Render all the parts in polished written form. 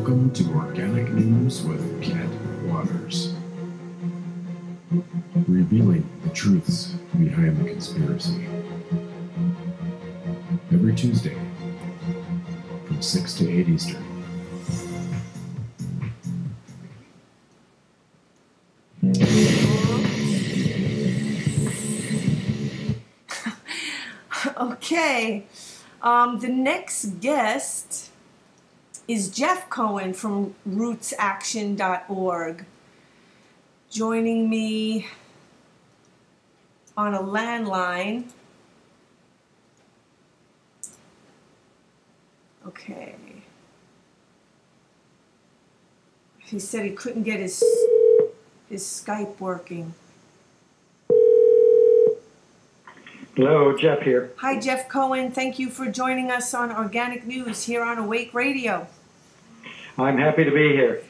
Welcome to Organic News with Kent Waters, revealing the truths behind the conspiracy. Every Tuesday from 6 to 8 Eastern. Okay, the next guest is Jeff Cohen from RootsAction.org, joining me on a landline. Okay. He said he couldn't get his Skype working. Hello, Jeff here. Hi, Jeff Cohen. Thank you for joining us on Organic News here on Awake Radio. I'm happy to be here.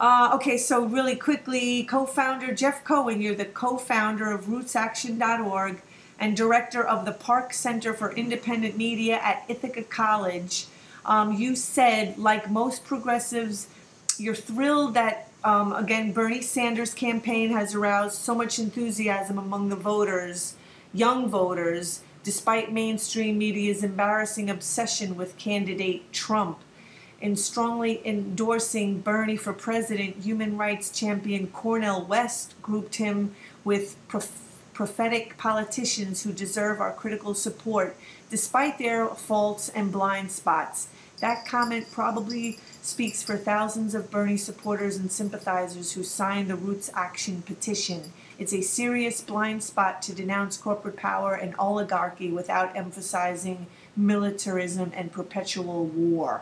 Okay, so really quickly, co-founder Jeff Cohen, you're the co-founder of RootsAction.org and director of the Park Center for Independent Media at Ithaca College. You said, like most progressives, you're thrilled that, again, Bernie Sanders' campaign has aroused so much enthusiasm among the voters, young voters, despite mainstream media's embarrassing obsession with candidate Trump. In strongly endorsing Bernie for president, human rights champion Cornel West grouped him with prophetic politicians who deserve our critical support, despite their faults and blind spots. That comment probably speaks for thousands of Bernie supporters and sympathizers who signed the RootsAction petition. It's a serious blind spot to denounce corporate power and oligarchy without emphasizing militarism and perpetual war.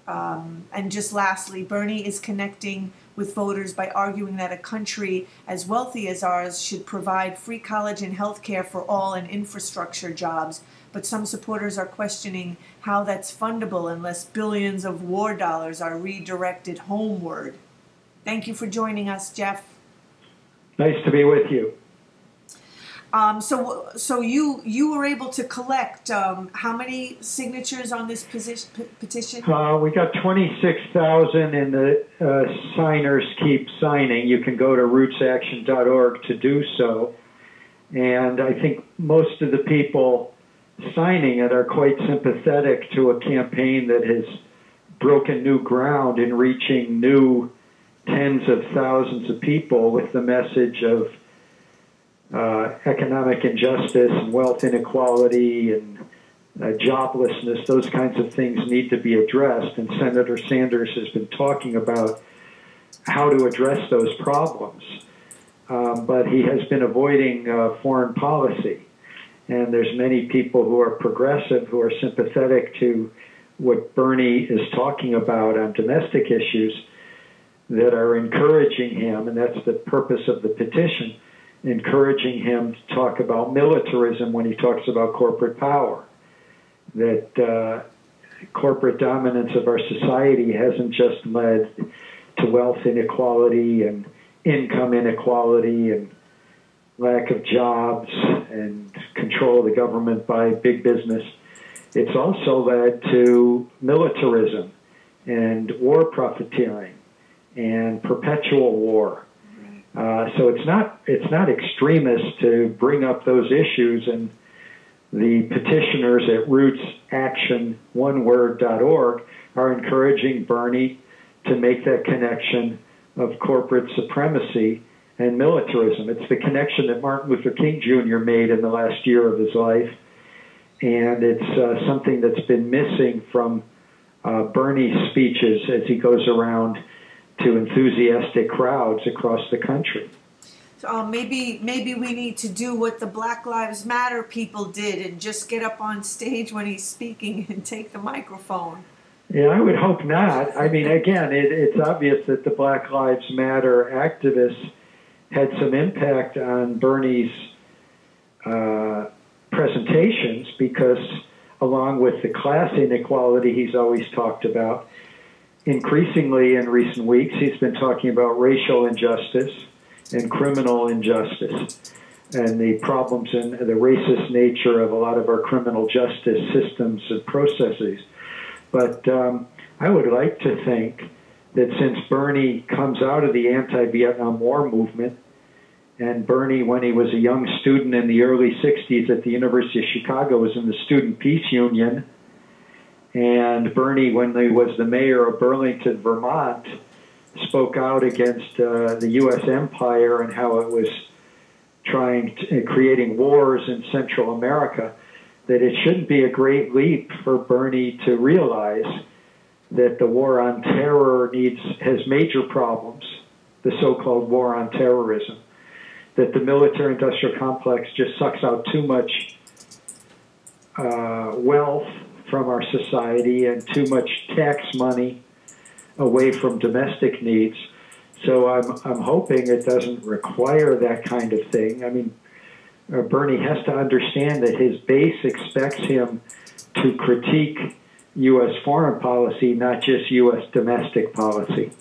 And just lastly, Bernie is connecting with voters by arguing that a country as wealthy as ours should provide free college and health care for all and infrastructure jobs. But some supporters are questioning how that's fundable unless billions of war dollars are redirected homeward. Thank you for joining us, Jeff. Nice to be with you. So you were able to collect how many signatures on this petition? We got 26,000, and the signers keep signing. You can go to RootsAction.org to do so. And I think most of the people signing it are quite sympathetic to a campaign that has broken new ground in reaching new tens of thousands of people with the message of economic injustice and wealth inequality and joblessness. Those kinds of things need to be addressed, and Senator Sanders has been talking about how to address those problems, but he has been avoiding foreign policy. And there's many people who are progressive, who are sympathetic to what Bernie is talking about on domestic issues, that are encouraging him, and that's the purpose of the petition, encouraging him to talk about militarism when he talks about corporate power, that corporate dominance of our society hasn't just led to wealth inequality and income inequality and lack of jobs and control of the government by big business. It's also led to militarism and war profiteering and perpetual war. So it's not extremist to bring up those issues, and the petitioners at RootsAction.org are encouraging Bernie to make that connection of corporate supremacy and militarism. It's the connection that Martin Luther King Jr. made in the last year of his life, and it's something that's been missing from Bernie's speeches as he goes around to enthusiastic crowds across the country. So maybe we need to do what the Black Lives Matter people did and just get up on stage when he's speaking and take the microphone. Yeah, I would hope not. I mean, again, it's obvious that the Black Lives Matter activists had some impact on Bernie's presentations, because along with the class inequality he's always talked about, increasingly in recent weeks, he's been talking about racial injustice and criminal injustice and the problems and the racist nature of a lot of our criminal justice systems and processes. But I would like to think that since Bernie comes out of the anti-Vietnam War movement, and Bernie, when he was a young student in the early 60s at the University of Chicago, was in the Student Peace Union, and Bernie, when he was the mayor of Burlington, Vermont, spoke out against the U.S. empire and how it was creating wars in Central America, that it shouldn't be a great leap for Bernie to realize that the war on terror has major problems, the so-called war on terrorism, that the military-industrial complex just sucks out too much wealth from our society and too much tax money away from domestic needs. So I'm hoping it doesn't require that kind of thing. I mean, Bernie has to understand that his base expects him to critique U.S. foreign policy, not just U.S. domestic policy.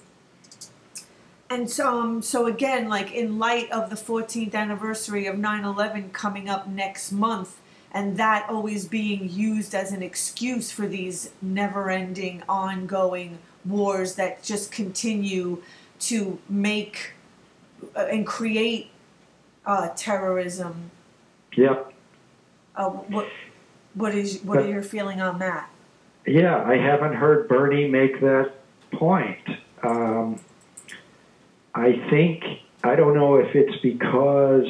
And so again, like in light of the 14th anniversary of 9/11 coming up next month, and that always being used as an excuse for these never-ending, ongoing wars that just continue to make and create terrorism. Yep. What are your feeling on that? Yeah, I haven't heard Bernie make that point. I don't know if it's because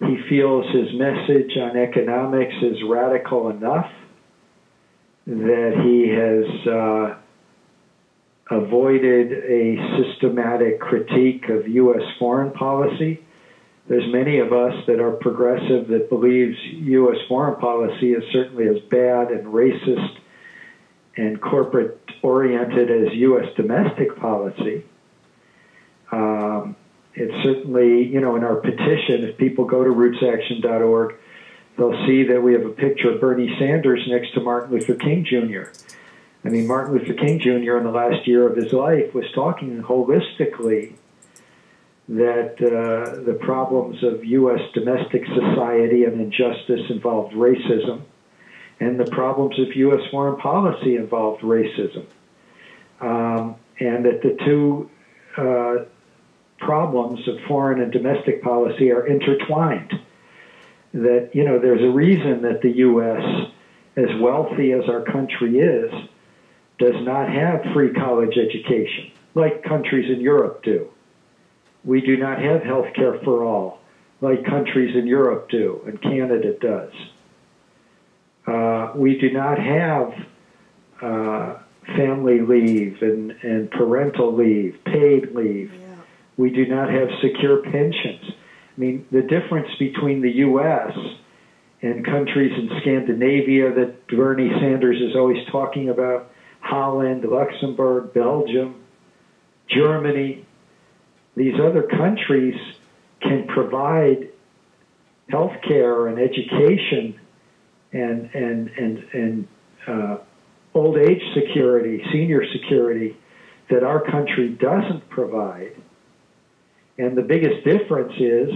he feels his message on economics is radical enough that he has avoided a systematic critique of U.S. foreign policy. There's many of us that are progressive that believes U.S. foreign policy is certainly as bad and racist and corporate-oriented as U.S. domestic policy. It's certainly, you know, in our petition, if people go to RootsAction.org, they'll see that we have a picture of Bernie Sanders next to Martin Luther King Jr. I mean, Martin Luther King Jr. in the last year of his life was talking holistically that the problems of U.S. domestic society and injustice involved racism, and the problems of U.S. foreign policy involved racism. And that the two problems of foreign and domestic policy are intertwined. That, you know, there's a reason that the U.S., as wealthy as our country is, does not have free college education like countries in Europe do. We do not have health care for all like countries in Europe do and Canada does. We do not have family leave and parental leave, paid leave. Yeah. We do not have secure pensions. I mean, the difference between the U.S. and countries in Scandinavia that Bernie Sanders is always talking about, Holland, Luxembourg, Belgium, Germany, these other countries can provide health care and education and old age security, senior security that our country doesn't provide. And the biggest difference is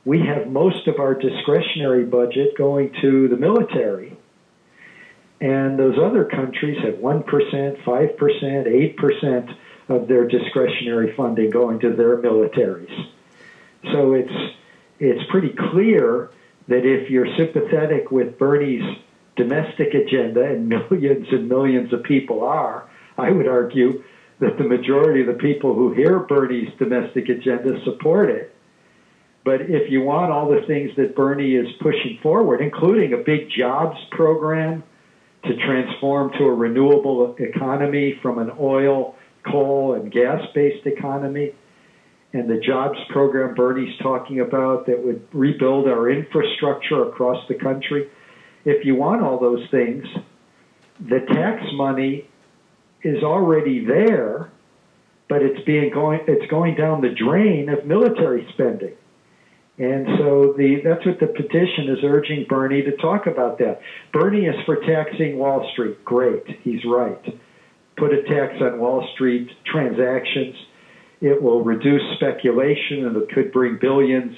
we have most of our discretionary budget going to the military, and those other countries have 1%, 5%, 8% of their discretionary funding going to their militaries. So it's pretty clear that if you're sympathetic with Bernie's domestic agenda, and millions of people are, I would argue that the majority of the people who hear Bernie's domestic agenda support it. But if you want all the things that Bernie is pushing forward, including a big jobs program to transform to a renewable economy from an oil, coal, and gas-based economy, and the jobs program Bernie's talking about that would rebuild our infrastructure across the country, if you want all those things, the tax money is already there, but it's going down the drain of military spending. And so that's what the petition is urging Bernie to talk about that. Bernie is for taxing Wall Street. Great. He's right. Put a tax on Wall Street transactions. It will reduce speculation, and it could bring billions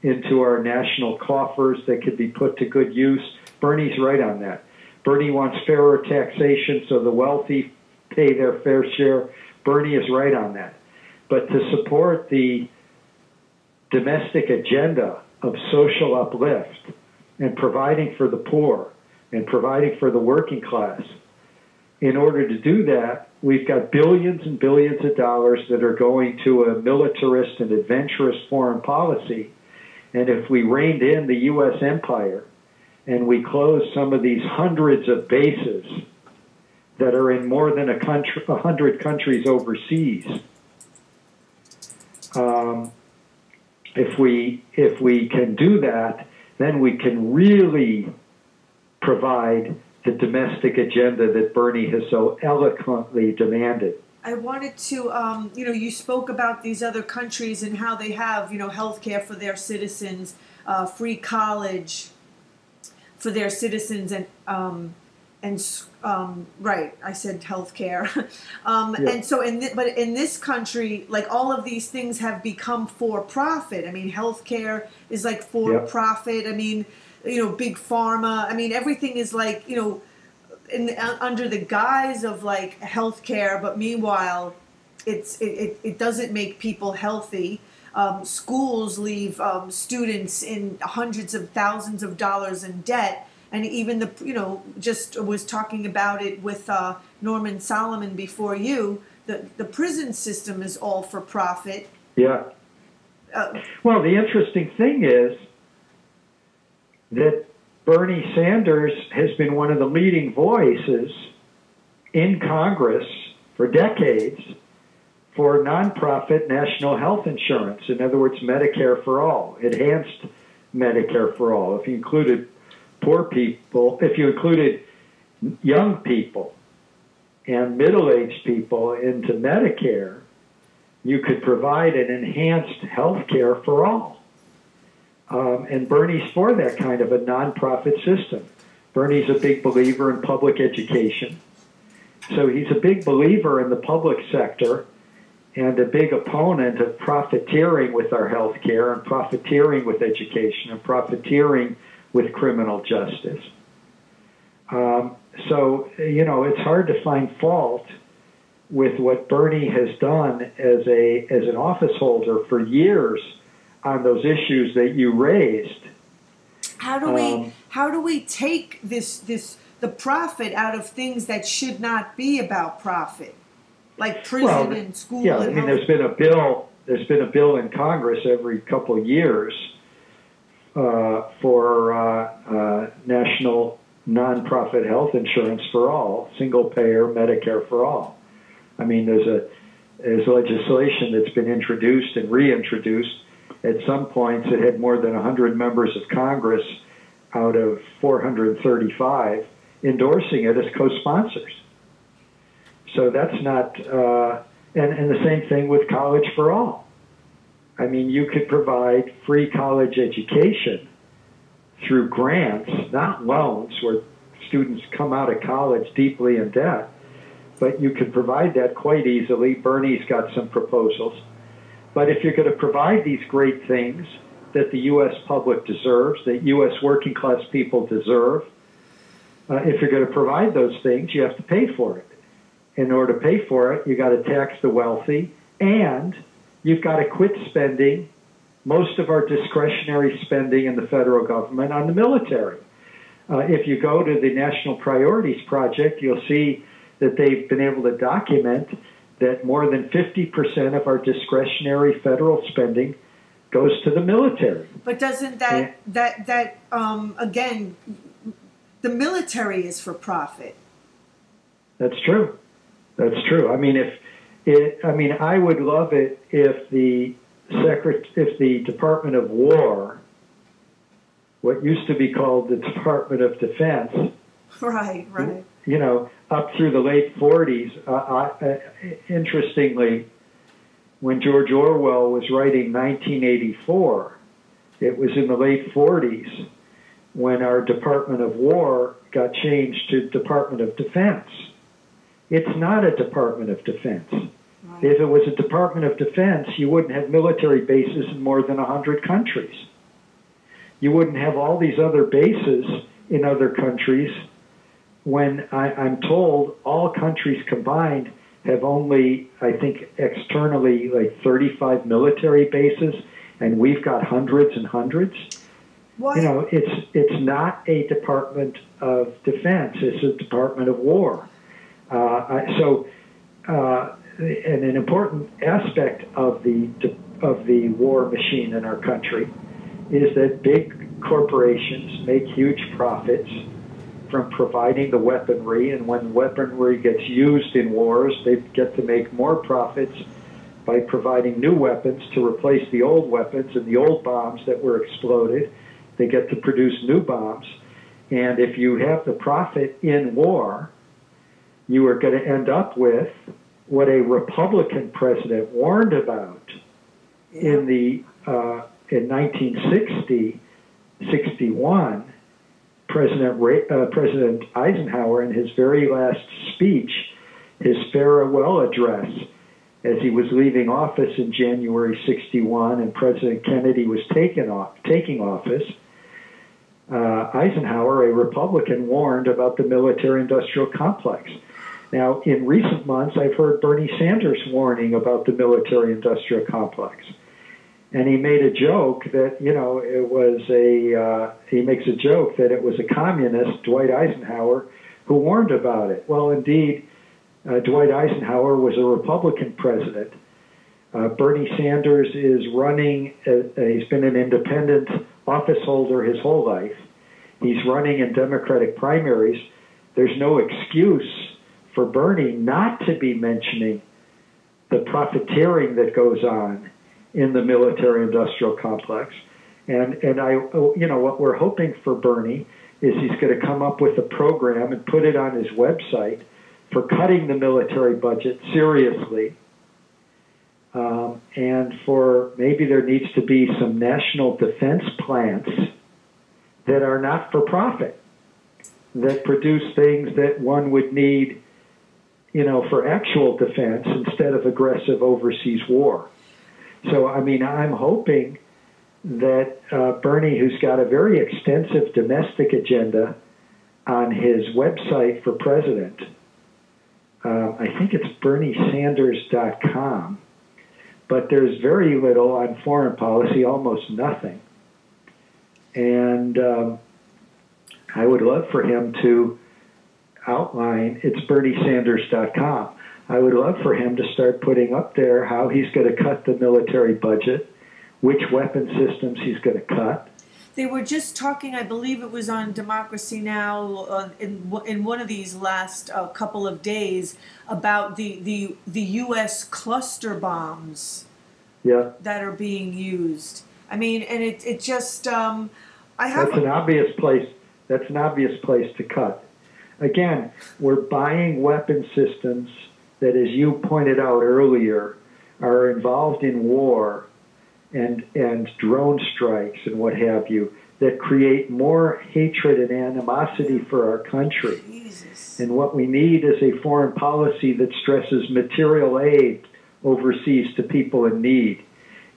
into our national coffers that could be put to good use. Bernie's right on that. Bernie wants fairer taxation so the wealthy pay their fair share. Bernie is right on that. But to support the domestic agenda of social uplift and providing for the poor and providing for the working class, in order to do that, we've got billions and billions of dollars that are going to a militarist and adventurous foreign policy. And if we reined in the U.S. empire and we closed some of these hundreds of bases that are in more than 100 countries overseas, if we can do that, then we can really provide the domestic agenda that Bernie has so eloquently demanded. I wanted to, you spoke about these other countries and how they have, health care for their citizens, free college for their citizens, right, I said health care. Yeah. And so, but in this country, like all of these things have become for profit. I mean, health care is like for profit. I mean, big pharma. I mean, everything is like, under the guise of like healthcare, but meanwhile, it doesn't make people healthy. Schools leave students in hundreds of thousands of dollars in debt, and even just was talking about it with Norman Solomon before you. The prison system is all for profit. Yeah. Well, the interesting thing is that Bernie Sanders has been one of the leading voices in Congress for decades for nonprofit national health insurance. In other words, Medicare for all, enhanced Medicare for all. If you included poor people, if you included young people and middle-aged people into Medicare, you could provide an enhanced health care for all. And Bernie's for that kind of a nonprofit system. Bernie's a big believer in public education. So he's a big believer in the public sector and a big opponent of profiteering with our health care and profiteering with education and profiteering with criminal justice. So, it's hard to find fault with what Bernie has done as an office holder for years on those issues that you raised. How do we take the profit out of things that should not be about profit, like prison and school? Yeah, and there's been a bill. There's been a bill in Congress every couple of years for national nonprofit health insurance for all, single payer Medicare for all. I mean, there's legislation that's been introduced and reintroduced. At some points, it had more than 100 members of Congress out of 435 endorsing it as co-sponsors. So that's not, and the same thing with college for all. I mean, you could provide free college education through grants, not loans, where students come out of college deeply in debt, but you could provide that quite easily. Bernie's got some proposals. But if you're going to provide these great things that the U.S. public deserves, that U.S. working class people deserve, if you're going to provide those things, you have to pay for it. In order to pay for it, you've got to tax the wealthy, and you've got to quit spending most of our discretionary spending in the federal government on the military. If you go to the National Priorities Project, you'll see that they've been able to document that more than 50% of our discretionary federal spending goes to the military. But doesn't again, the military is for profit? That's true. That's true. I mean, I would love it if the Department of War, what used to be called the Department of Defense, right. Up through the late 40s. Interestingly, when George Orwell was writing 1984, it was in the late 40s when our Department of War got changed to Department of Defense. It's not a Department of Defense. Right. If it was a Department of Defense, you wouldn't have military bases in more than 100 countries. You wouldn't have all these other bases in other countries when I'm told all countries combined have only, I think, externally like 35 military bases, and we've got hundreds and hundreds. Why? You know, it's not a Department of Defense; it's a Department of War. And an important aspect of the war machine in our country is that big corporations make huge profits from providing the weaponry, and when weaponry gets used in wars, they get to make more profits by providing new weapons to replace the old weapons and the old bombs that were exploded. They get to produce new bombs, and if you have the profit in war, you are going to end up with what a Republican president warned about in 1960, 61. President Eisenhower, in his very last speech, his farewell address, as he was leaving office in January 61 and President Kennedy was taking office, Eisenhower, a Republican, warned about the military-industrial complex. Now, in recent months, I've heard Bernie Sanders warning about the military-industrial complex. And he made a joke that, you know, he makes a joke that it was a communist, Dwight Eisenhower, who warned about it. Well, indeed, Dwight Eisenhower was a Republican president. Bernie Sanders is running, he's been an independent office holder his whole life. He's running in Democratic primaries. There's no excuse for Bernie not to be mentioning the profiteering that goes on in the military-industrial complex. And what we're hoping for Bernie is he's going to come up with a program and put it on his website for cutting the military budget seriously. And for maybe there needs to be some national defense plants that are not for profit, that produce things that one would need, you know, for actual defense instead of aggressive overseas war. So, I mean, I'm hoping that Bernie, who's got a very extensive domestic agenda on his website for president, I think it's berniesanders.com, but there's very little on foreign policy, almost nothing. And I would love for him to outline, it's berniesanders.com. I would love for him to start putting up there how he's going to cut the military budget, which weapon systems he's going to cut. They were just talking, I believe it was on Democracy Now! In one of these last couple of days, about the U.S. cluster bombs that are being used. I mean, and it just that's an obvious place. That's an obvious place to cut. Again, we're buying weapon systems that, as you pointed out earlier, are involved in war and drone strikes and what have you, that create more hatred and animosity for our country. Jesus. And what we need is a foreign policy that stresses material aid overseas to people in need.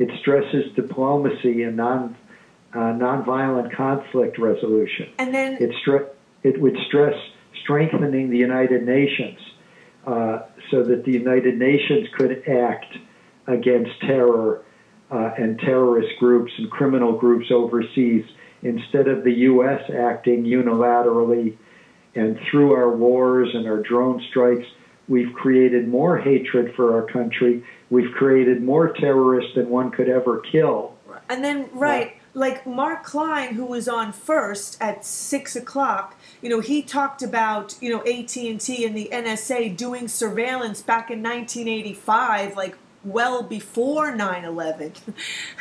It stresses diplomacy and nonviolent conflict resolution. And then it would stress strengthening the United Nations, so that the United Nations could act against terror and terrorist groups and criminal groups overseas, instead of the U.S. acting unilaterally. And through our wars and our drone strikes, we've created more hatred for our country. We've created more terrorists than one could ever kill. And then, like Mark Klein, who was on first at 6 o'clock, you know, he talked about, you know, AT&T and the NSA doing surveillance back in 1985, like well before 9/11.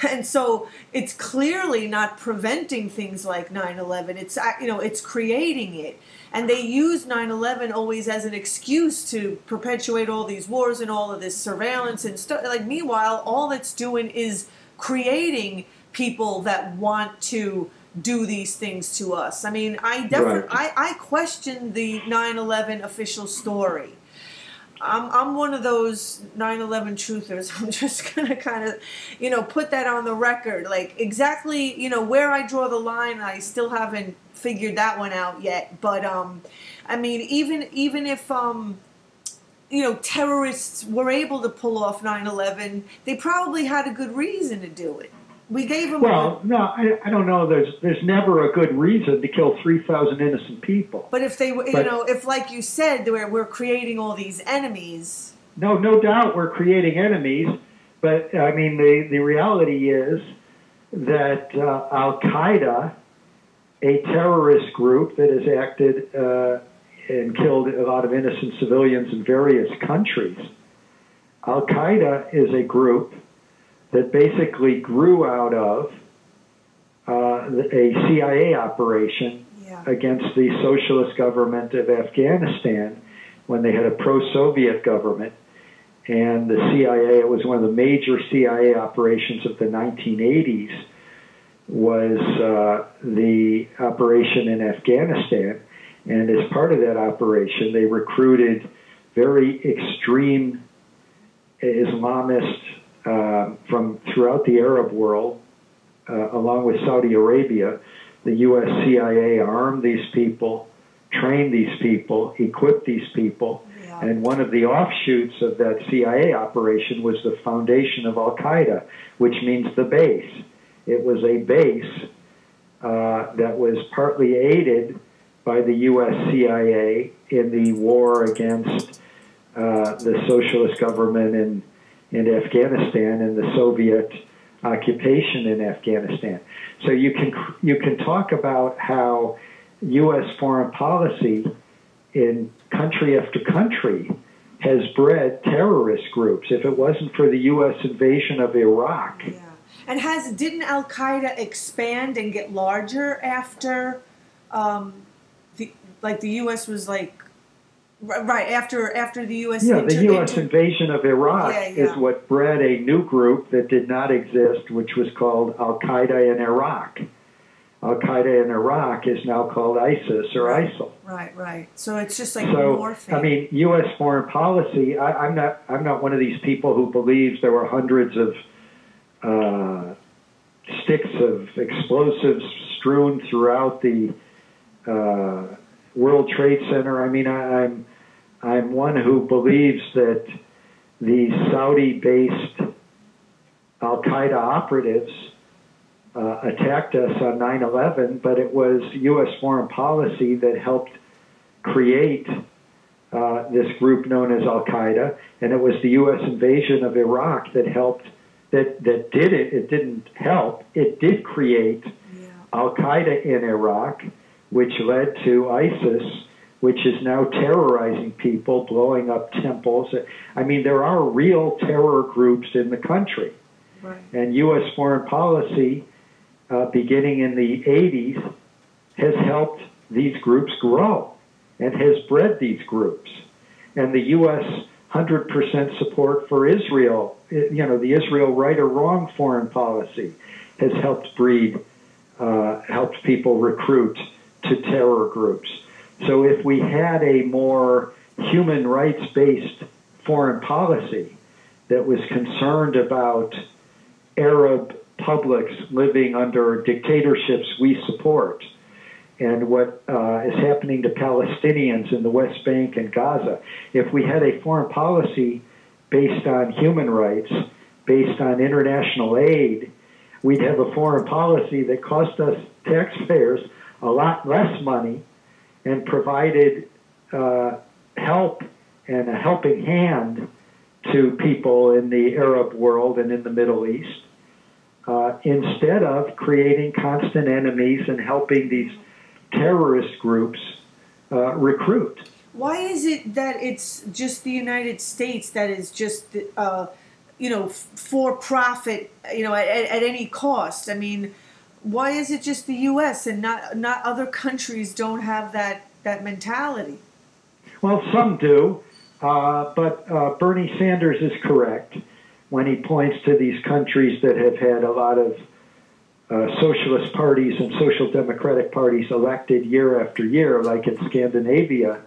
And so it's clearly not preventing things like 9/11. It's, you know, it's creating it. And they use 9/11 always as an excuse to perpetuate all these wars and all of this surveillance and stuff. Like, meanwhile, all it's doing is creating people that want to do these things to us. I mean, I question the 9/11 official story. I'm one of those 9/11 truthers. I'm just gonna kind of, put that on the record. Like exactly, where I draw the line. I still haven't figured that one out yet. But I mean, even if terrorists were able to pull off 9/11, they probably had a good reason to do it. We gave them. Well, no, I don't know. There's never a good reason to kill 3,000 innocent people. But if they, if like you said, we're creating all these enemies. No doubt we're creating enemies. But I mean, the reality is that Al Qaeda, a terrorist group that has acted and killed a lot of innocent civilians in various countries, Al Qaeda is a group that basically grew out of a CIA operation against the socialist government of Afghanistan when they had a pro-Soviet government. And the CIA, it was one of the major CIA operations of the 1980s, was the operation in Afghanistan. And as part of that operation, they recruited very extreme Islamists from throughout the Arab world, along with Saudi Arabia. The U.S. CIA armed these people, trained these people, equipped these people, and one of the offshoots of that CIA operation was the foundation of Al Qaeda, which means the base. It was a base that was partly aided by the U.S. CIA in the war against the socialist government in Afghanistan and the Soviet occupation in Afghanistan. So you can talk about how U.S. foreign policy in country after country has bred terrorist groups. If it wasn't for the U.S. invasion of Iraq. Yeah. And didn't Al Qaeda expand and get larger after the U.S. was like, right, after the U.S. the U.S. invasion of Iraq is what bred a new group that did not exist, which was called Al Qaeda in Iraq. Al Qaeda in Iraq is now called ISIS or ISIL. Right. So it's just like morphing. I mean, U.S. foreign policy. I'm not one of these people who believes there were hundreds of sticks of explosives strewn throughout the World Trade Center. I mean, I'm one who believes that the Saudi-based Al-Qaeda operatives attacked us on 9/11, but it was U.S. foreign policy that helped create this group known as Al-Qaeda, and it was the U.S. invasion of Iraq that helped. That did it. It didn't help. It did create Al-Qaeda in Iraq, which led to ISIS, which is now terrorizing people, blowing up temples. I mean, there are real terror groups in the country. Right. And U.S. foreign policy, beginning in the 80s, has helped these groups grow and has bred these groups. And the U.S. 100% support for Israel, the Israel right or wrong foreign policy, has helped breed, helped people recruit to terror groups. So if we had a more human rights-based foreign policy that was concerned about Arab publics living under dictatorships we support, and what is happening to Palestinians in the West Bank and Gaza, if we had a foreign policy based on human rights, based on international aid, we'd have a foreign policy that cost us taxpayers a lot less money and provided help and a helping hand to people in the Arab world and in the Middle East, instead of creating constant enemies and helping these terrorist groups recruit. Why is it that it's just the United States that is just, for profit, at any cost? I mean, why is it just the U.S. and not other countries don't have that mentality? Well, some do, but Bernie Sanders is correct when he points to these countries that have had a lot of socialist parties and social democratic parties elected year after year, like in Scandinavia,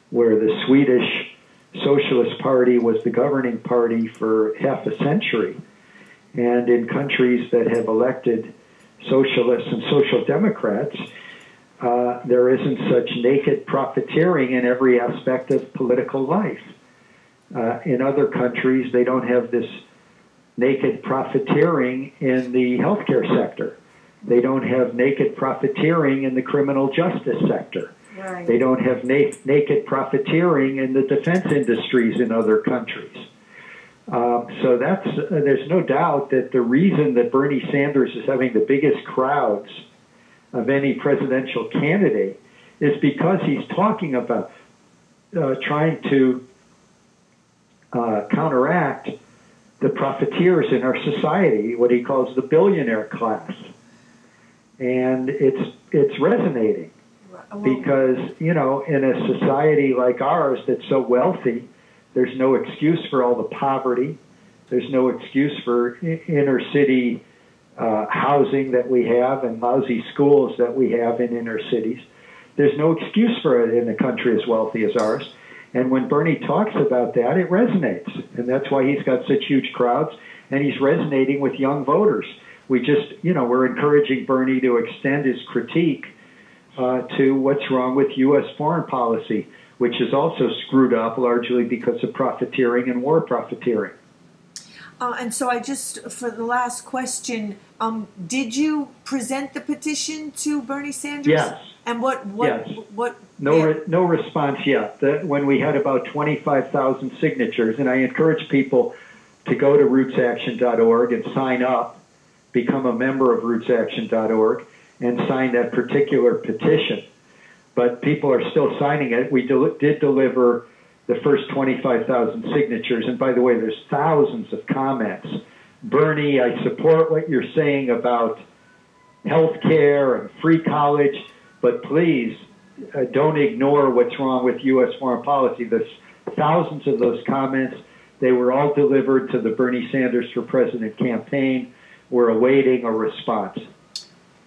where the Swedish Socialist Party was the governing party for half a century. And in countries that have elected socialists and social democrats, there isn't such naked profiteering in every aspect of political life. In other countries, they don't have this naked profiteering in the healthcare sector. They don't have naked profiteering in the criminal justice sector. Right. They don't have naked profiteering in the defense industries in other countries. So there's no doubt that the reason that Bernie Sanders is having the biggest crowds of any presidential candidate is because he's talking about trying to counteract the profiteers in our society, what he calls the billionaire class. And it's resonating because, you know, in a society like ours that's so wealthy, there's no excuse for all the poverty. There's no excuse for inner city housing that we have and lousy schools that we have in inner cities. There's no excuse for it in a country as wealthy as ours. And when Bernie talks about that, it resonates. And that's why he's got such huge crowds, and he's resonating with young voters. We just, you know, we're encouraging Bernie to extend his critique to what's wrong with U.S. foreign policy, which is also screwed up largely because of profiteering and war profiteering. And so I just, for the last question, did you present the petition to Bernie Sanders? Yes. And what? No response yet. When we had about 25,000 signatures, and I encourage people to go to RootsAction.org and sign up, become a member of RootsAction.org, and sign that particular petition. But people are still signing it. We did deliver the first 25,000 signatures, and by the way, there's thousands of comments. Bernie, I support what you're saying about health care and free college, but please don't ignore what's wrong with U.S. foreign policy. There's thousands of those comments. They were all delivered to the Bernie Sanders for President campaign. We're awaiting a response.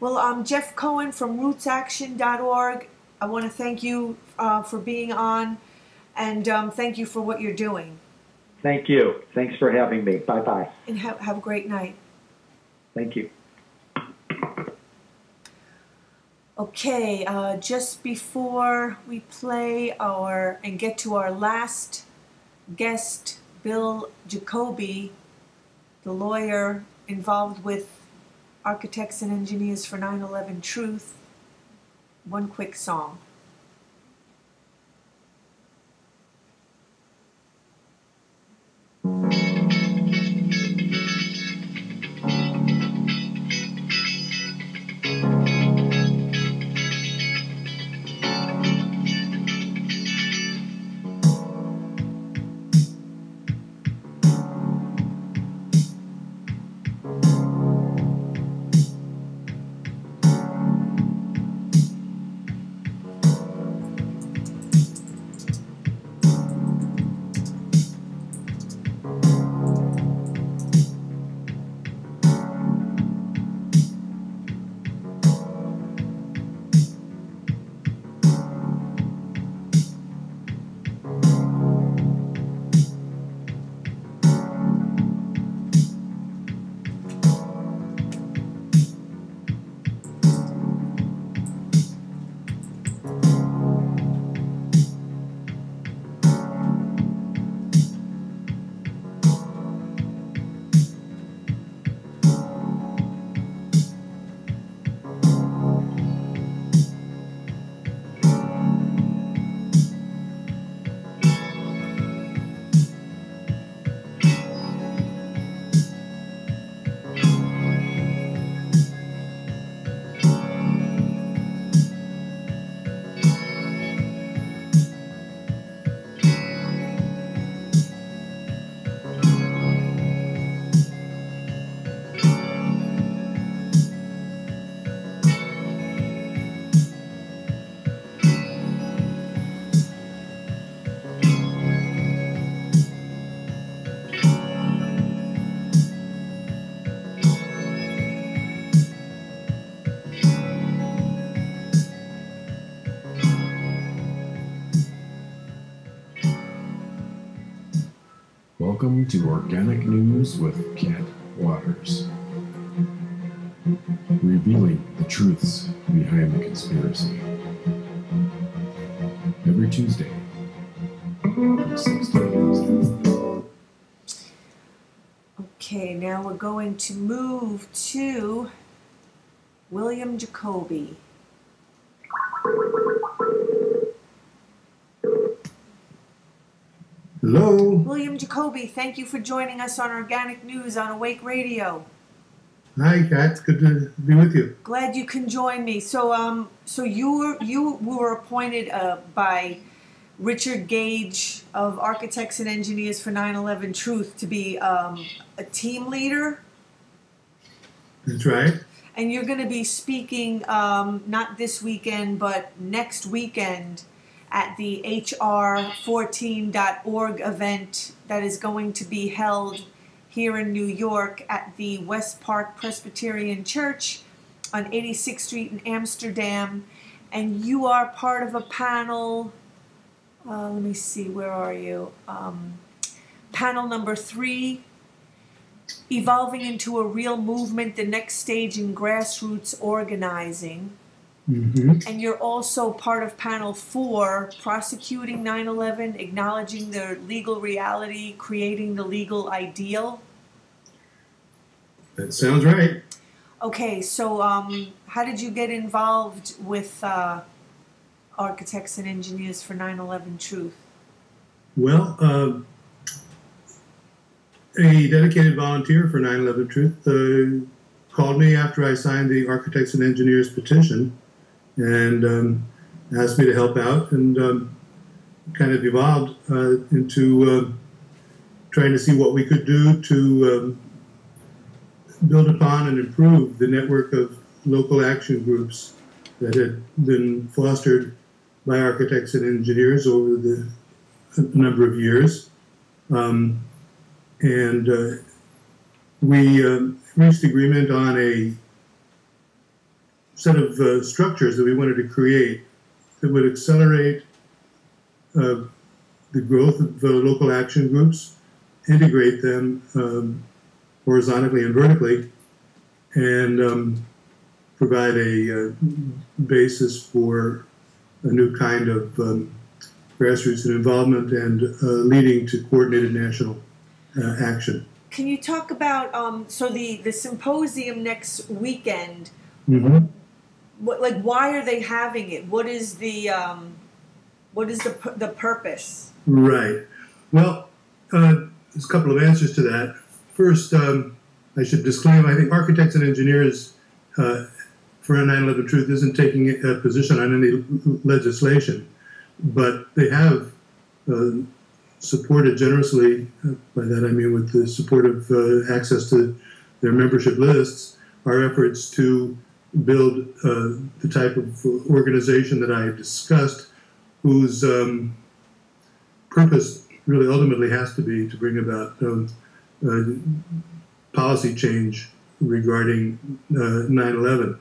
Well, Jeff Cohen from RootsAction.org, I want to thank you for being on, and thank you for what you're doing. Thank you. Thanks for having me. Bye-bye. And have a great night. Thank you. Okay, just before we play and get to our last guest, Bill Jacoby, the lawyer involved with Architects and Engineers for 9/11 Truth, one quick song. Welcome to Organic News with Cat Waters, revealing the truths behind the conspiracy. Every Tuesday from 6 to 8. Okay, now we're going to move to William Jacoby. Hello. William Jacoby, thank you for joining us on Organic News on Awake Radio. Hi, Kat. It's good to be with you. Glad you can join me. So you were appointed by Richard Gage of Architects and Engineers for 9/11 Truth to be a team leader. That's right. And you're going to be speaking not this weekend, but next weekend at the HR14.org event that is going to be held here in New York at the West Park Presbyterian Church on 86th Street in Amsterdam. And you are part of a panel, let me see, where are you? Panel number 3, Evolving into a Real Movement, the Next Stage in Grassroots Organizing. Mm-hmm. And you're also part of panel 4, Prosecuting 9/11, Acknowledging the Legal Reality, Creating the Legal Ideal. That sounds right. Okay, so how did you get involved with Architects and Engineers for 9/11 Truth? Well, a dedicated volunteer for 9/11 Truth called me after I signed the Architects and Engineers petition and asked me to help out, and kind of evolved into trying to see what we could do to build upon and improve the network of local action groups that had been fostered by architects and engineers over a number of years. We reached agreement on a set of structures that we wanted to create that would accelerate the growth of local action groups, integrate them horizontally and vertically, and provide a basis for a new kind of grassroots involvement and leading to coordinated national action. Can you talk about so the symposium next weekend? Mm-hmm. Why are they having it? What is the purpose? Right. Well, there's a couple of answers to that. First, I should disclaim, I think Architects and Engineers for 9/11 Truth isn't taking a position on any legislation, but they have supported generously, by that I mean with the support of access to their membership lists, our efforts to build the type of organization that I discussed, whose purpose really ultimately has to be to bring about policy change regarding 9/11.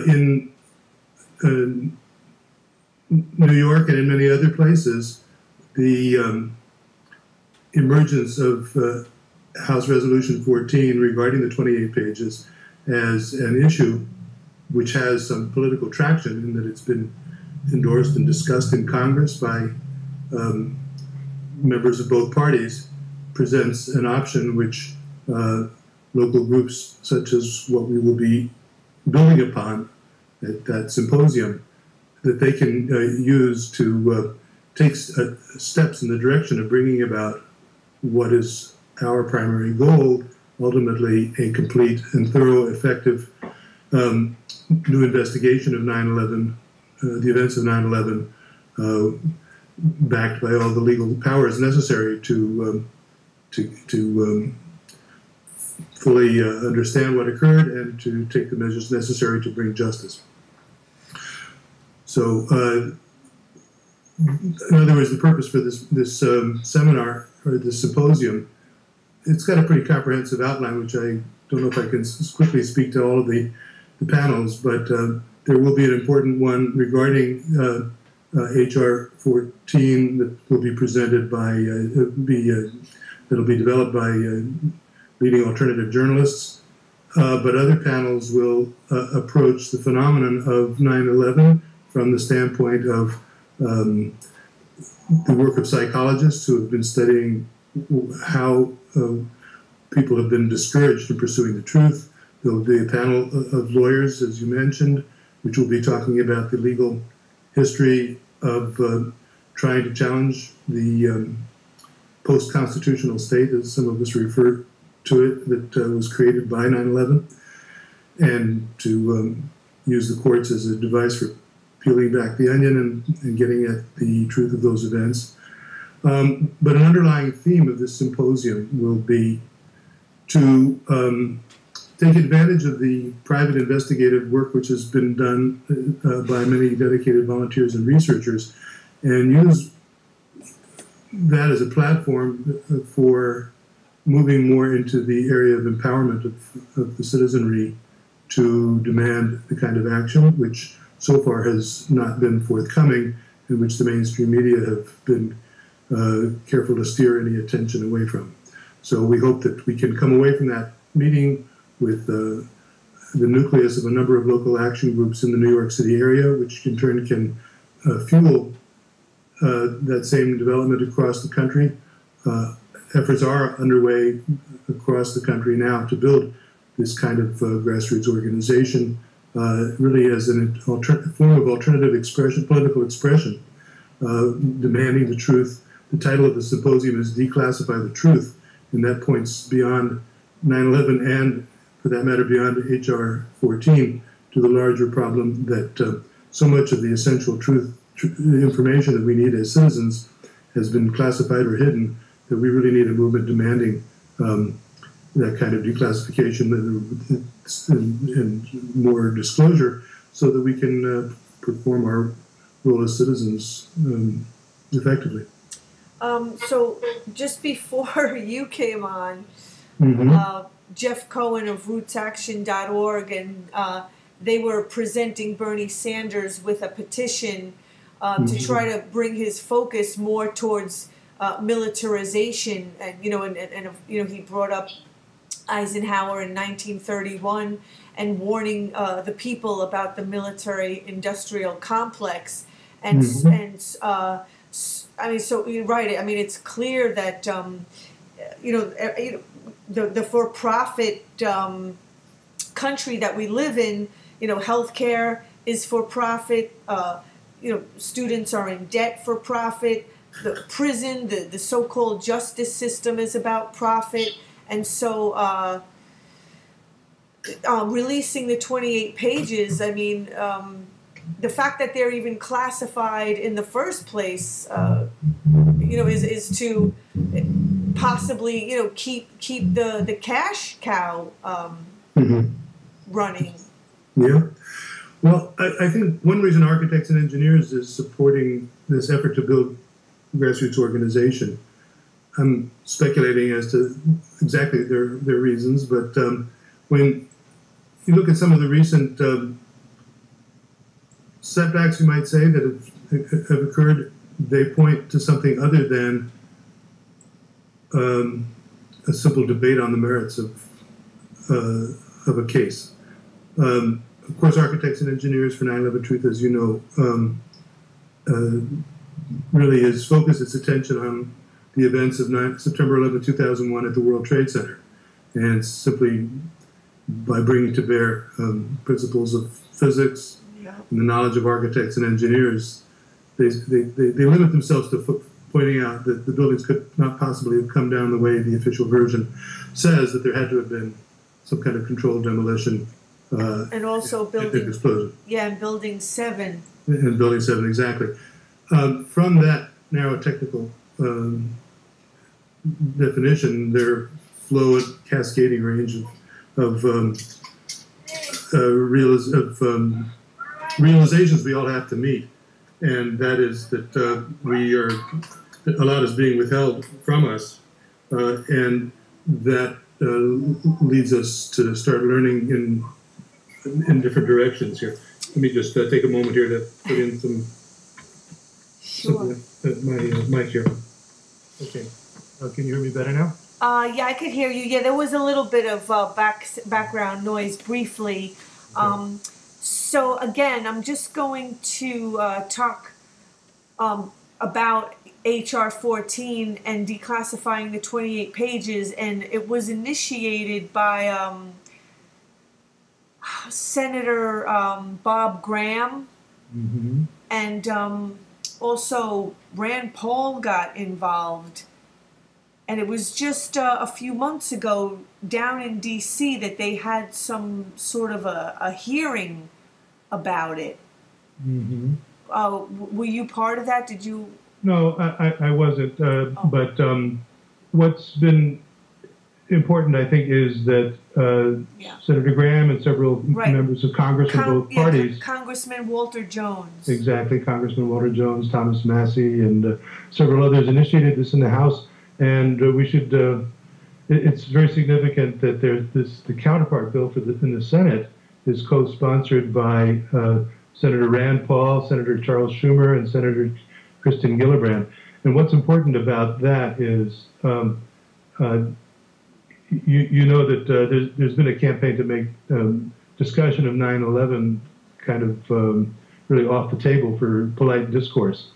In New York and in many other places, the emergence of House Resolution 14 regarding the 28 pages as an issue which has some political traction in that it's been endorsed and discussed in Congress by members of both parties, presents an option which local groups such as what we will be building upon at that symposium, that they can use to take steps in the direction of bringing about what is our primary goal, ultimately a complete and thorough, effective new investigation of 9/11, the events of 9/11, backed by all the legal powers necessary to fully understand what occurred and to take the measures necessary to bring justice. So, in other words, the purpose for this seminar or this symposium, it's got a pretty comprehensive outline, which I don't know if I can quickly speak to all of the panels, but there will be an important one regarding HR 14 that will be presented by that'll be developed by leading alternative journalists. But other panels will approach the phenomenon of 9/11 from the standpoint of the work of psychologists who have been studying how people have been discouraged in pursuing the truth. There will be a panel of lawyers, as you mentioned, which will be talking about the legal history of trying to challenge the post-constitutional state, as some of us refer to it, that was created by 9/11, and to use the courts as a device for peeling back the onion and getting at the truth of those events. But an underlying theme of this symposium will be to take advantage of the private investigative work which has been done by many dedicated volunteers and researchers, and use that as a platform for moving more into the area of empowerment of the citizenry to demand the kind of action which so far has not been forthcoming, and which the mainstream media have been careful to steer any attention away from. So we hope that we can come away from that meeting with the nucleus of a number of local action groups in the New York City area, which in turn can fuel that same development across the country. Efforts are underway across the country now to build this kind of grassroots organization, really as a form of alternative expression, political expression, demanding the truth. The title of the symposium is Declassify the Truth, and that points beyond 9/11 and, for that matter, beyond HR 14 to the larger problem that so much of the essential truth information that we need as citizens has been classified or hidden, that we really need a movement demanding that kind of declassification and more disclosure so that we can perform our role as citizens effectively. So just before you came on, Jeff Cohen of RootsAction.org, and they were presenting Bernie Sanders with a petition to try to bring his focus more towards militarization, and he brought up Eisenhower in 1931 and warning the people about the military-industrial complex, and I mean, so you're right. I mean, it's clear that the for-profit country that we live in, healthcare is for-profit. Students are in debt for profit. The prison, the so-called justice system is about profit. And so releasing the 28 pages, I mean, the fact that they're even classified in the first place, is to possibly, keep the cash cow running. Yeah. Well, I think one reason Architects and Engineers is supporting this effort to build grassroots organization. I'm speculating as to exactly their reasons, but when you look at some of the recent setbacks, you might say, that have occurred, they point to something other than a simple debate on the merits of a case. Of course, Architects and Engineers for 9/11 Truth, as you know, really has focused its attention on the events of September 11, 2001 at the World Trade Center, and simply by bringing to bear principles of physics and the knowledge of architects and engineers, they limit themselves to pointing out that the buildings could not possibly have come down the way the official version says, that there had to have been some kind of controlled demolition. And also building, explosion. Yeah, and building 7. And building 7, exactly. From that narrow technical definition, there flow a cascading range of realizations we all have to meet, and that is that a lot is being withheld from us, and that leads us to start learning in different directions here. Let me just take a moment here to put in some Sure. my mic here. Okay. Can you hear me better now? Yeah, I could hear you. Yeah, there was a little bit of background noise briefly. So again, I'm just going to talk about HR 14 and declassifying the 28 pages, and it was initiated by Senator Bob Graham, and also Rand Paul got involved. And it was just a few months ago down in D.C. that they had some sort of a hearing about it. Were you part of that? Did you? No, I wasn't. But what's been important, I think, is that Senator Graham and several members of Congress from both parties. Congressman Walter Jones. Exactly, Congressman Walter Jones, Thomas Massey, and several others initiated this in the House. And we should, it's very significant that there's the counterpart bill in the Senate is co-sponsored by Senator Rand Paul, Senator Charles Schumer, and Senator Kristen Gillibrand. And what's important about that is, you know that there's been a campaign to make discussion of 9/11 kind of really off the table for polite discourse.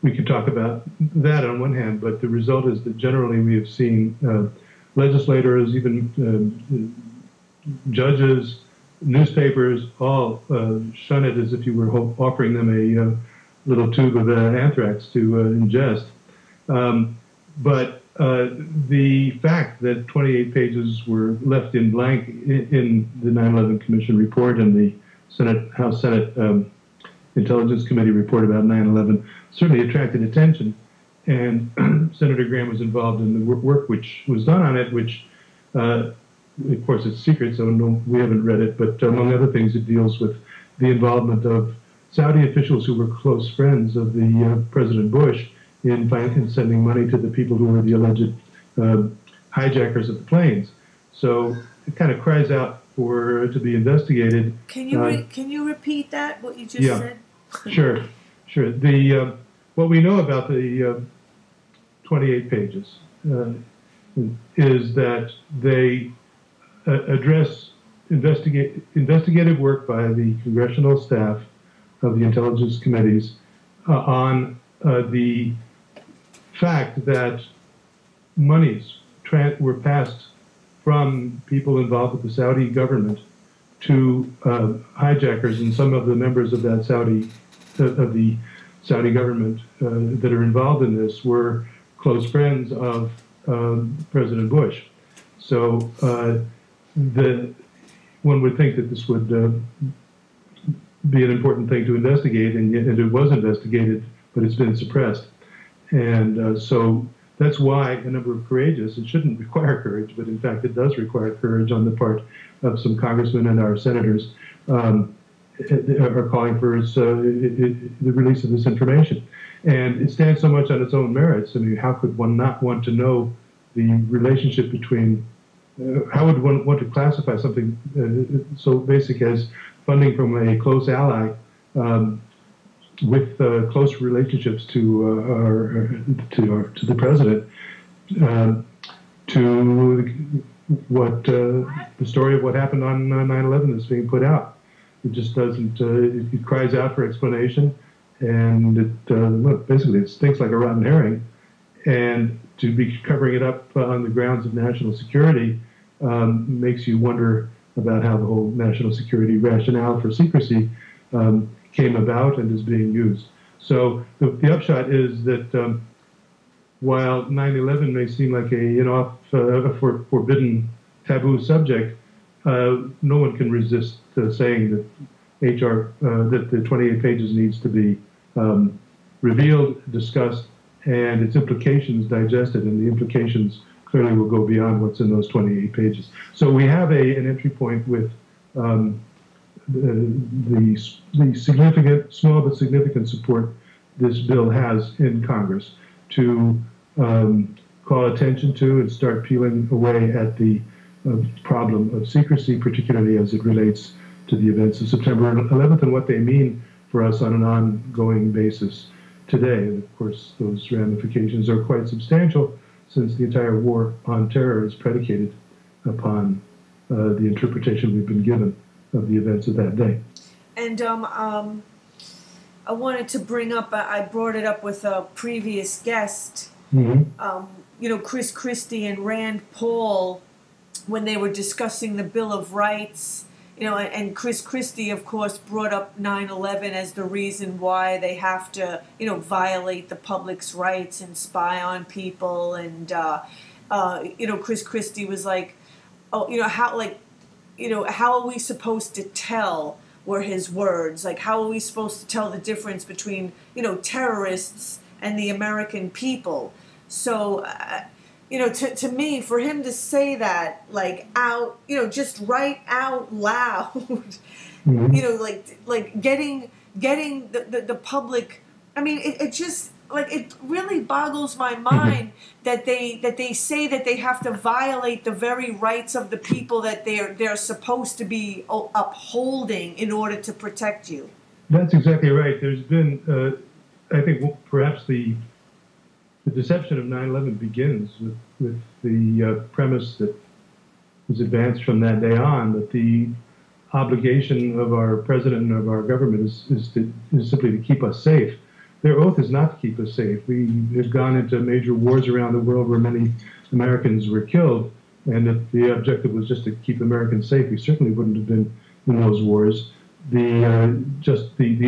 We could talk about that on one hand, but the result is that generally we have seen legislators, even judges, newspapers, all shun it as if you were offering them a little tube of anthrax to ingest. But the fact that 28 pages were left in blank in the 9/11 Commission report and the House Senate Intelligence Committee report about 9/11 certainly attracted attention, and Senator Graham was involved in the work which was done on it, which, of course, it's secret, so we haven't read it, but among other things, it deals with the involvement of Saudi officials who were close friends of the President Bush in sending money to the people who were the alleged hijackers of the planes. So it kind of cries out for to be investigated. Can you repeat that, what you just said? Sure. What we know about the 28 pages is that they address investigative work by the congressional staff of the intelligence committees on the fact that monies were passed from people involved with the Saudi government to hijackers, and some of the members of that the Saudi government that are involved in this were close friends of President Bush. So one would think that this would be an important thing to investigate, and it was investigated, but it's been suppressed. And so that's why a number of courageous, it shouldn't require courage, but in fact it does require courage on the part of some congressmen and our senators, are calling for the release of this information. And it stands so much on its own merits. I mean, how could one not want to know the relationship between, how would one want to classify something so basic as funding from a close ally with close relationships to the president, to what the story of what happened on 9/11 is being put out. It just doesn't. It cries out for explanation, and it basically it stinks like a rotten herring. And to be covering it up on the grounds of national security makes you wonder about how the whole national security rationale for secrecy came about and is being used. So the upshot is that while 9/11 may seem like a forbidden, taboo subject, no one can resist saying that that the 28 pages needs to be revealed, discussed, and its implications digested, and the implications clearly will go beyond what's in those 28 pages. So we have an entry point with the significant, small but significant support this bill has in Congress to call attention to and start peeling away at the problem of secrecy, particularly as it relates to the events of September 11th and what they mean for us on an ongoing basis. today. And of course, those ramifications are quite substantial, since the entire war on terror is predicated upon the interpretation we've been given of the events of that day. And I wanted to bring up, I brought it up with a previous guest, Chris Christie and Rand Paul, when they were discussing the Bill of Rights, and Chris Christie, of course, brought up 9/11 as the reason why they have to, violate the public's rights and spy on people. And, Chris Christie was like, how are we supposed to tell, were his words. Like, how are we supposed to tell the difference between, terrorists and the American people? So, to me, for him to say that, like, out, just right out loud, like getting the public, I mean, it just, like, it really boggles my mind that they say that they have to violate the very rights of the people that they're supposed to be upholding in order to protect you. That's exactly right. There's been, I think, perhaps the deception of 9/11 begins with the premise that was advanced from that day on, that the obligation of our president and of our government is simply to keep us safe. Their oath is not to keep us safe. We have gone into major wars around the world where many Americans were killed, and if the objective was just to keep Americans safe, we certainly wouldn't have been in those wars. The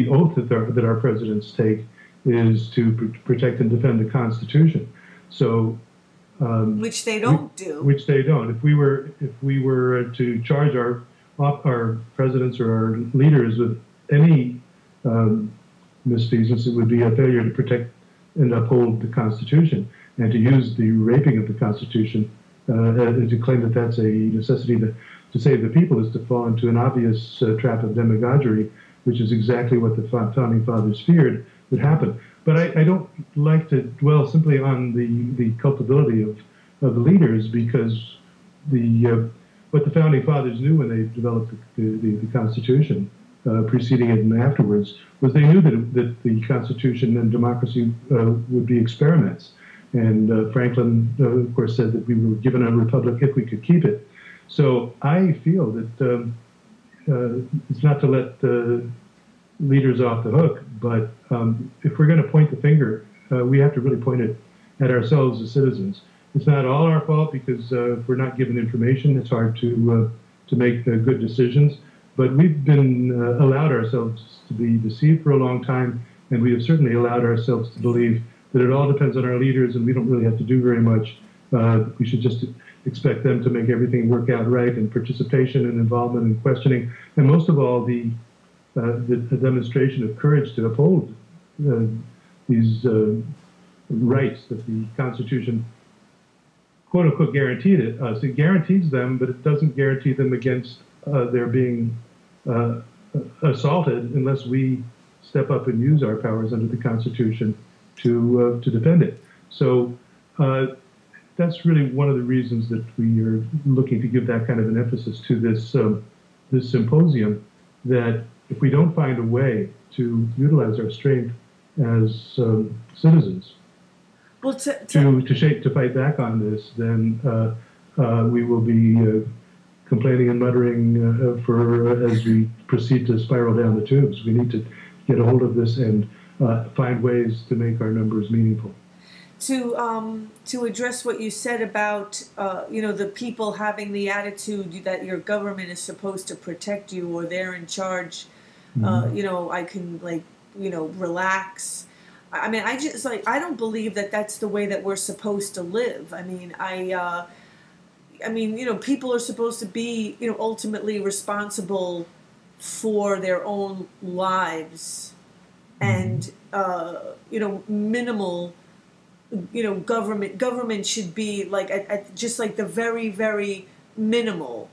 oath that our presidents take is to protect and defend the Constitution. So, which they don't do. Which they don't. If we were to charge our presidents or our leaders with any misfeasance, it would be a failure to protect and uphold the Constitution, and to use the raping of the Constitution to claim that that's a necessity to save the people is to fall into an obvious trap of demagoguery, which is exactly what the Founding Fathers feared would happen. But I don't like to dwell simply on the culpability of the leaders, because what the Founding Fathers knew when they developed the Constitution, preceding it and afterwards, was they knew that the Constitution and democracy would be experiments. And Franklin, of course, said that we were given a republic if we could keep it. So I feel that it's not to let leaders off the hook, but if we're going to point the finger, we have to really point it at ourselves as citizens. It's not all our fault, because if we're not given information, it's hard to make good decisions. But we've been allowed ourselves to be deceived for a long time, and we have certainly allowed ourselves to believe that it all depends on our leaders and we don't really have to do very much. We should just expect them to make everything work out right, and participation and involvement and questioning, and most of all, the demonstration of courage to uphold these rights that the Constitution, quote unquote, guaranteed us. It guarantees them, but it doesn't guarantee them against their being assaulted unless we step up and use our powers under the Constitution to defend it. So that's really one of the reasons that we are looking to give that kind of an emphasis to this symposium, that if we don't find a way to utilize our strength as citizens to fight back on this, then we will be complaining and muttering as we proceed to spiral down the tubes. We need to get a hold of this and find ways to make our numbers meaningful. To address what you said about the people having the attitude that your government is supposed to protect you, or they're in charge, I can relax. I mean, I don't believe that that's the way that we're supposed to live. I mean, people are supposed to be, ultimately responsible for their own lives, and, minimal, government should be at just like the very, very minimal.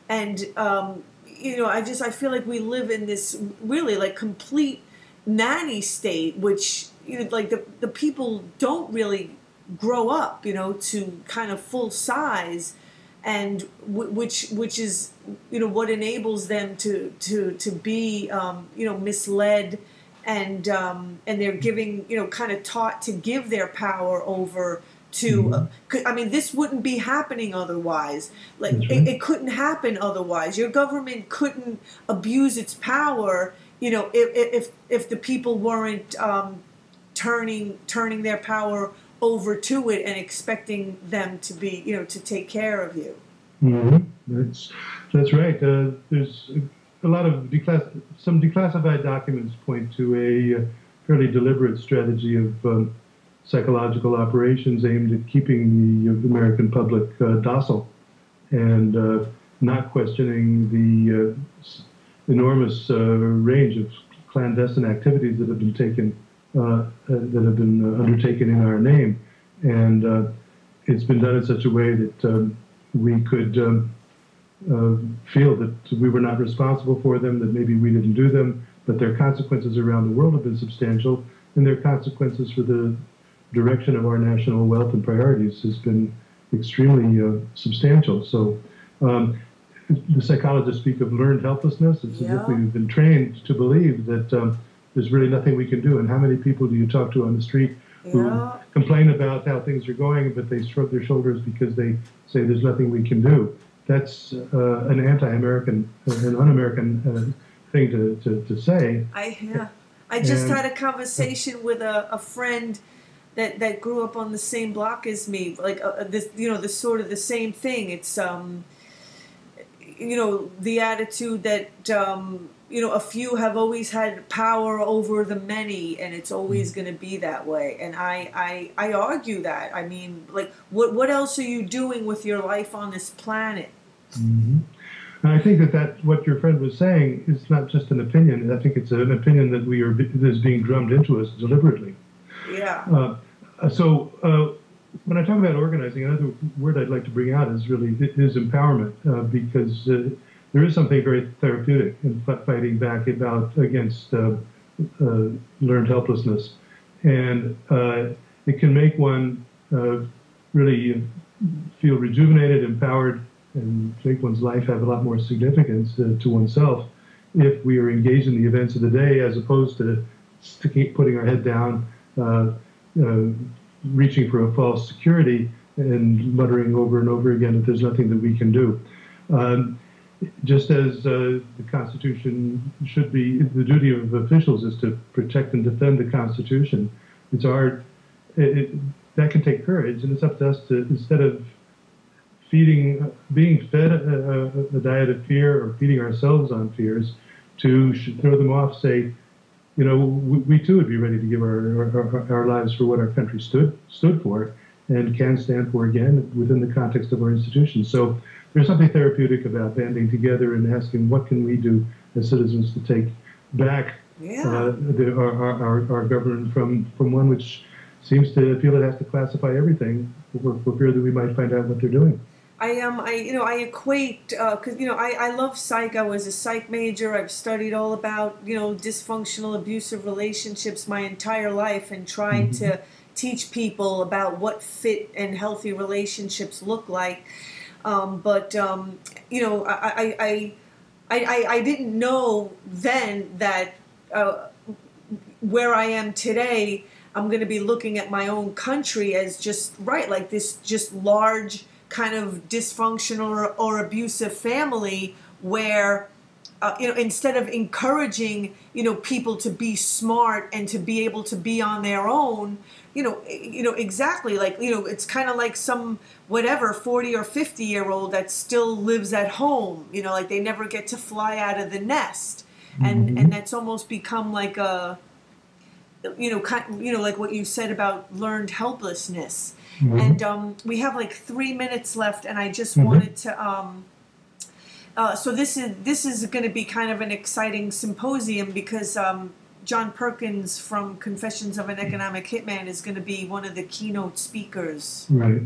And, I feel like we live in this really like complete nanny state, which, the people don't really grow up, to kind of full size, and which is, what enables them to be, misled and they're giving, kind of taught to give their power over to, I mean, this wouldn't be happening otherwise. Like, it couldn't happen otherwise. Your government couldn't abuse its power, if the people weren't turning their power over to it and expecting them to be, to take care of you. That's right. There's a lot of some declassified documents point to a fairly deliberate strategy of psychological operations aimed at keeping the American public docile and not questioning the enormous range of clandestine activities that have been undertaken in our name, and it's been done in such a way that we could feel that we were not responsible for them, that maybe we didn't do them, but their consequences around the world have been substantial, and their consequences for the direction of our national wealth and priorities has been extremely substantial. So the psychologists speak of learned helplessness. It's as if we've been trained to believe that there's really nothing we can do. And how many people do you talk to on the street who complain about how things are going, but they shrug their shoulders because they say there's nothing we can do? That's an anti-American, an un-American thing to say. I just had a conversation with a friend that grew up on the same block as me, like the sort of the same thing. It's the attitude that a few have always had power over the many, and it's always going to be that way. And I argue that. I mean, like, what else are you doing with your life on this planet? And I think that what your friend was saying is not just an opinion. I think it's an opinion that that is being drummed into us deliberately. Yeah. So when I talk about organizing, another word I'd like to bring out is empowerment, because there is something very therapeutic in fighting back against learned helplessness, and it can make one really feel rejuvenated, empowered, and make one's life have a lot more significance to oneself if we are engaged in the events of the day, as opposed to putting our head down, reaching for a false security and muttering over and over again that there's nothing that we can do. Just as the Constitution should be, the duty of officials is to protect and defend the Constitution. It's that can take courage, and it's up to us to, instead of being fed a diet of fear or feeding ourselves on fears, to throw them off, say, we too would be ready to give our lives for what our country stood for and can stand for again within the context of our institutions. So there's something therapeutic about banding together and asking, what can we do as citizens to take back our government from one which seems to feel it has to classify everything for fear that we might find out what they're doing. I equate, because, I love psych. I was a psych major. I've studied all about, dysfunctional, abusive relationships my entire life, and trying to teach people about what fit and healthy relationships look like. I didn't know then that where I am today, I'm going to be looking at my own country as just like this just large kind of dysfunctional or abusive family where, instead of encouraging, people to be smart and to be able to be on their own, exactly, like, it's kind of like some, 40 or 50-year-old that still lives at home, like they never get to fly out of the nest. And that's almost become like a, like what you said about learned helplessness. And we have like 3 minutes left, and I just wanted to, so this is going to be kind of an exciting symposium, because John Perkins from Confessions of an Economic Hitman is going to be one of the keynote speakers. Right.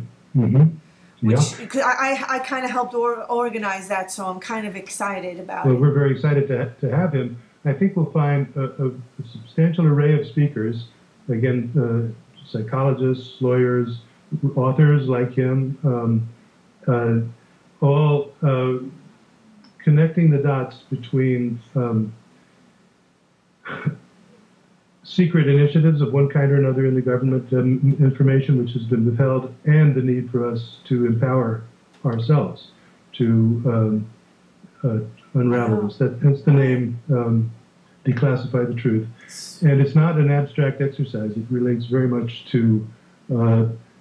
Which I kind of helped organize that, so I'm kind of excited about it. Well, we're very excited to have him. I think we'll find a substantial array of speakers, again, psychologists, lawyers, authors like him, all connecting the dots between secret initiatives of one kind or another in the government, information which has been withheld, and the need for us to empower ourselves to unravel this. That's the name, Declassify the Truth. And it's not an abstract exercise. It relates very much to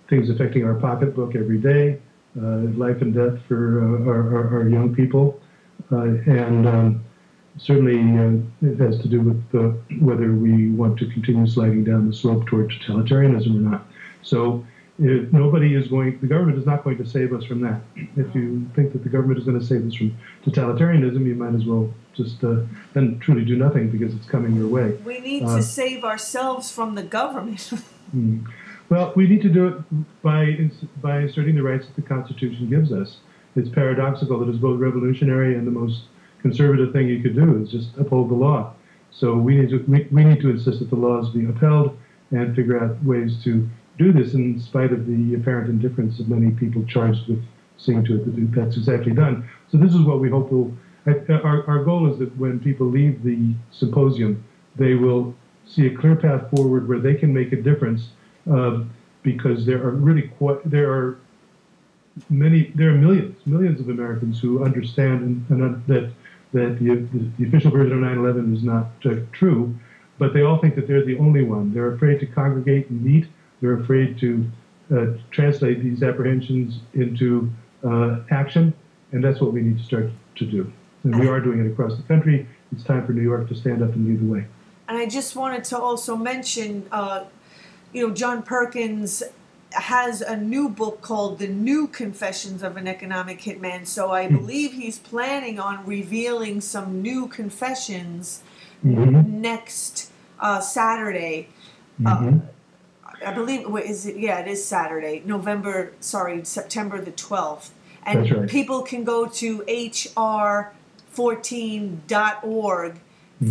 things affecting our pocketbook every day, life and death for our young people, and certainly it has to do with whether we want to continue sliding down the slope toward totalitarianism or not. So nobody is going, the government is not going to save us from that. If you think that the government is going to save us from totalitarianism, you might as well just then truly do nothing, because it's coming your way. We need to save ourselves from the government. Well, we need to do it by asserting the rights that the Constitution gives us. It's paradoxical that it's both revolutionary and the most conservative thing you could do is just uphold the law. So we need to insist that the laws be upheld and figure out ways to do this in spite of the apparent indifference of many people charged with seeing to it that that's exactly done. So this is what we hope will. Our goal is that when people leave the symposium, they will see a clear path forward where they can make a difference, because there are millions of Americans who understand that the official version of 9/11 is not true, but they all think that they're the only one. They're afraid to congregate and meet. They're afraid to translate these apprehensions into action, and that's what we need to start to do. And we are doing it across the country. It's time for New York to stand up and lead the way. And I just wanted to also mention, John Perkins has a new book called The New Confessions of an Economic Hitman. So I believe he's planning on revealing some new confessions next Saturday. I believe, it is Saturday, September the 12th. And That's right. People can go to hr14.org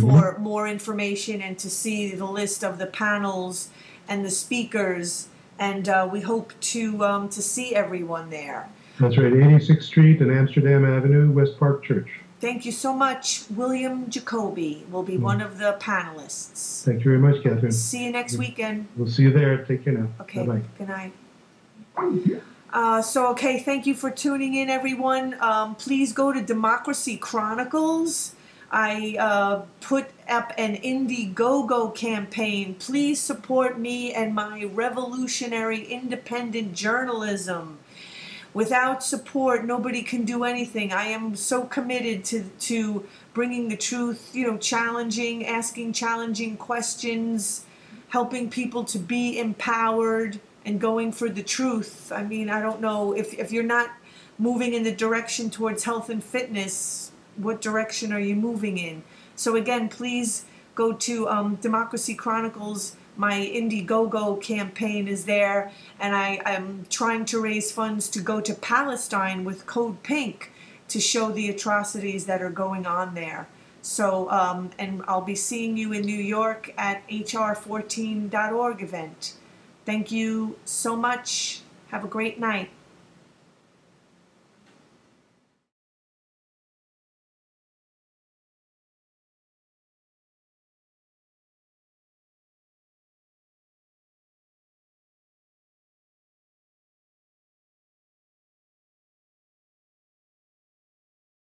for more information and to see the list of the panels and the speakers. And we hope to see everyone there. That's right, 86th Street and Amsterdam Avenue, West Park Church. Thank you so much. William Jacoby will be one of the panelists. Thank you very much, Catherine. See you next weekend. We'll see you there. Take care now. Okay, Bye-bye. Good night. Thank you for tuning in, everyone. Please go to Democracy Chronicles. I put up an Indiegogo campaign. Please support me and my revolutionary independent journalism. Without support, nobody can do anything. I am so committed to bringing the truth, asking challenging questions, helping people to be empowered, and going for the truth. I mean, I don't know, if you're not moving in the direction towards health and fitness, what direction are you moving in? So again, please go to Democracy Chronicles. My Indiegogo campaign is there, and I'm trying to raise funds to go to Palestine with Code Pink to show the atrocities that are going on there. So, and I'll be seeing you in New York at hr14.org event. Thank you so much. Have a great night.